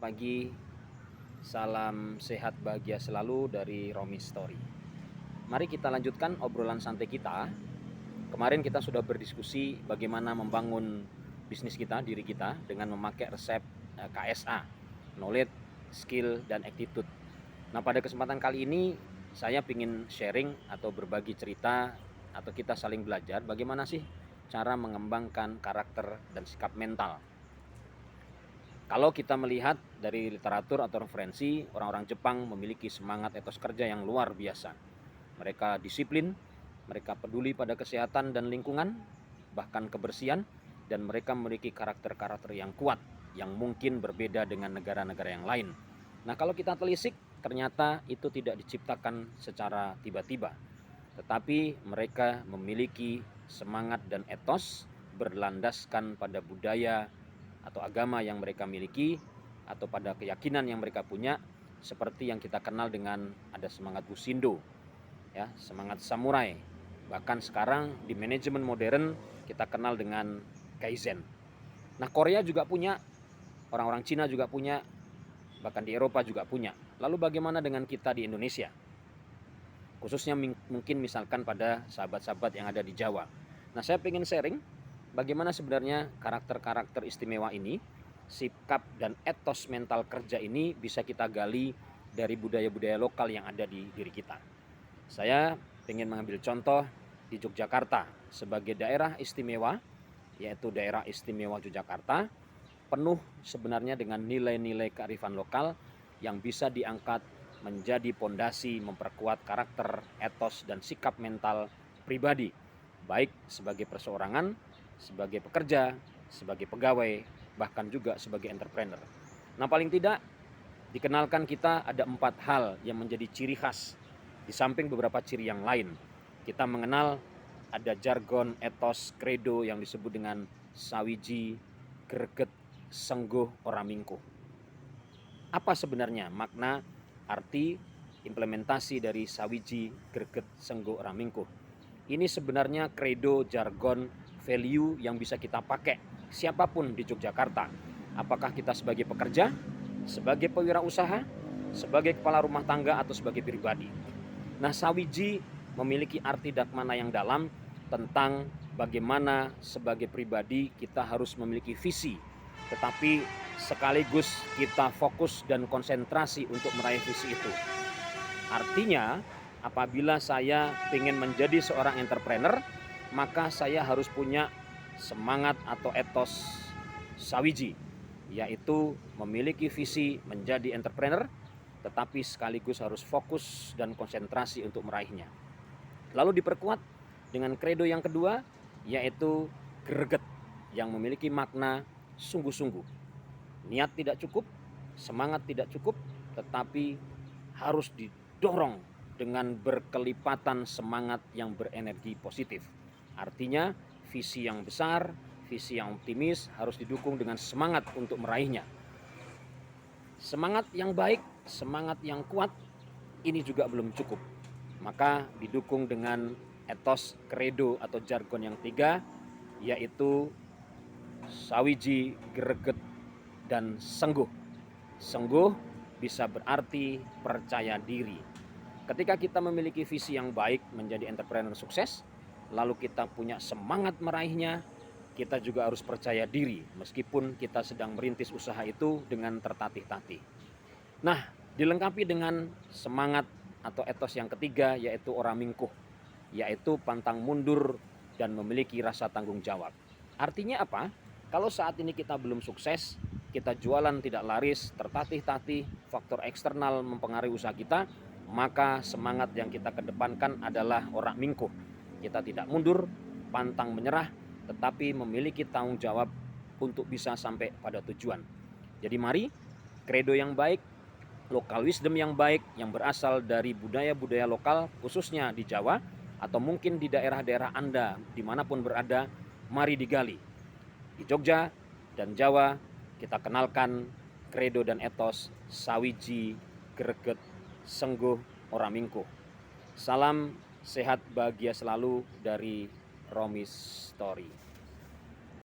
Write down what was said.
Selamat pagi, salam sehat bahagia selalu dari Romi Story. Mari kita lanjutkan obrolan santai kita. Kemarin kita sudah berdiskusi bagaimana membangun bisnis kita, diri kita dengan memakai resep KSA, Knowledge, Skill, dan Attitude. Nah, pada kesempatan kali ini saya ingin sharing atau berbagi cerita atau kita saling belajar bagaimana sih cara mengembangkan karakter dan sikap mental. Kalau kita melihat dari literatur atau referensi, orang-orang Jepang memiliki semangat etos kerja yang luar biasa. Mereka disiplin, mereka peduli pada kesehatan dan lingkungan, bahkan kebersihan, dan mereka memiliki karakter-karakter yang kuat, yang mungkin berbeda dengan negara-negara yang lain. Nah, kalau kita telisik, ternyata itu tidak diciptakan secara tiba-tiba, tetapi mereka memiliki semangat dan etos berlandaskan pada budaya atau agama yang mereka miliki atau pada keyakinan yang mereka punya, seperti yang kita kenal dengan ada semangat Bushido, ya, semangat samurai. Bahkan sekarang di manajemen modern kita kenal dengan Kaizen. Nah, Korea juga punya, orang-orang Cina juga punya, bahkan di Eropa juga punya. Lalu bagaimana dengan kita di Indonesia? Khususnya mungkin misalkan pada sahabat-sahabat yang ada di Jawa. Nah, saya ingin sharing bagaimana sebenarnya karakter-karakter istimewa ini, sikap dan etos mental kerja ini bisa kita gali dari budaya-budaya lokal yang ada di diri kita. Saya ingin mengambil contoh di Yogyakarta sebagai daerah istimewa, yaitu daerah istimewa Yogyakarta, penuh sebenarnya dengan nilai-nilai kearifan lokal yang bisa diangkat menjadi pondasi memperkuat karakter, etos, dan sikap mental pribadi, baik sebagai perseorangan, sebagai pekerja, sebagai pegawai, bahkan juga sebagai entrepreneur. Nah, paling tidak dikenalkan kita ada 4 hal yang menjadi ciri khas di samping beberapa ciri yang lain. Kita mengenal ada jargon, etos, kredo yang disebut dengan sawiji, greget, sengguh, oramingkuh. Apa sebenarnya makna, arti, implementasi dari sawiji, greget, sengguh, oramingkuh? Ini sebenarnya kredo, jargon, value yang bisa kita pakai siapapun di Yogyakarta. Apakah kita sebagai pekerja, sebagai pewirausaha, sebagai kepala rumah tangga, atau sebagai pribadi. Nah, sawiji memiliki arti dan makna yang dalam tentang bagaimana sebagai pribadi kita harus memiliki visi, tetapi sekaligus kita fokus dan konsentrasi untuk meraih visi itu. Artinya, apabila saya ingin menjadi seorang entrepreneur, maka saya harus punya semangat atau etos sawiji, yaitu memiliki visi menjadi entrepreneur, tetapi sekaligus harus fokus dan konsentrasi untuk meraihnya. Lalu diperkuat dengan kredo yang kedua, yaitu greget, yang memiliki makna sungguh-sungguh. Niat tidak cukup, semangat tidak cukup, tetapi harus didorong dengan berkelipatan semangat yang berenergi positif. Artinya visi yang besar, visi yang optimis harus didukung dengan semangat untuk meraihnya. Semangat yang baik, semangat yang kuat, ini juga belum cukup. Maka didukung dengan etos, kredo atau jargon yang tiga, yaitu sawiji, greget, dan sengguh. Sengguh bisa berarti percaya diri. Ketika kita memiliki visi yang baik menjadi entrepreneur sukses, lalu kita punya semangat meraihnya, kita juga harus percaya diri meskipun kita sedang merintis usaha itu dengan tertatih-tatih. Nah, dilengkapi dengan semangat atau etos yang ketiga, yaitu oramingkuh, yaitu pantang mundur dan memiliki rasa tanggung jawab. Artinya apa? Kalau saat ini kita belum sukses, kita jualan tidak laris, tertatih-tatih, faktor eksternal mempengaruhi usaha kita, maka semangat yang kita kedepankan adalah oramingkuh. Kita tidak mundur, pantang menyerah, tetapi memiliki tanggung jawab untuk bisa sampai pada tujuan. Jadi mari, kredo yang baik, local wisdom yang baik yang berasal dari budaya-budaya lokal khususnya di Jawa atau mungkin di daerah-daerah Anda dimanapun berada, mari digali. Di Jogja dan Jawa kita kenalkan kredo dan etos sawiji, greget, sengguh, oramingkuh. Salam sehat bahagia selalu dari Romi Story.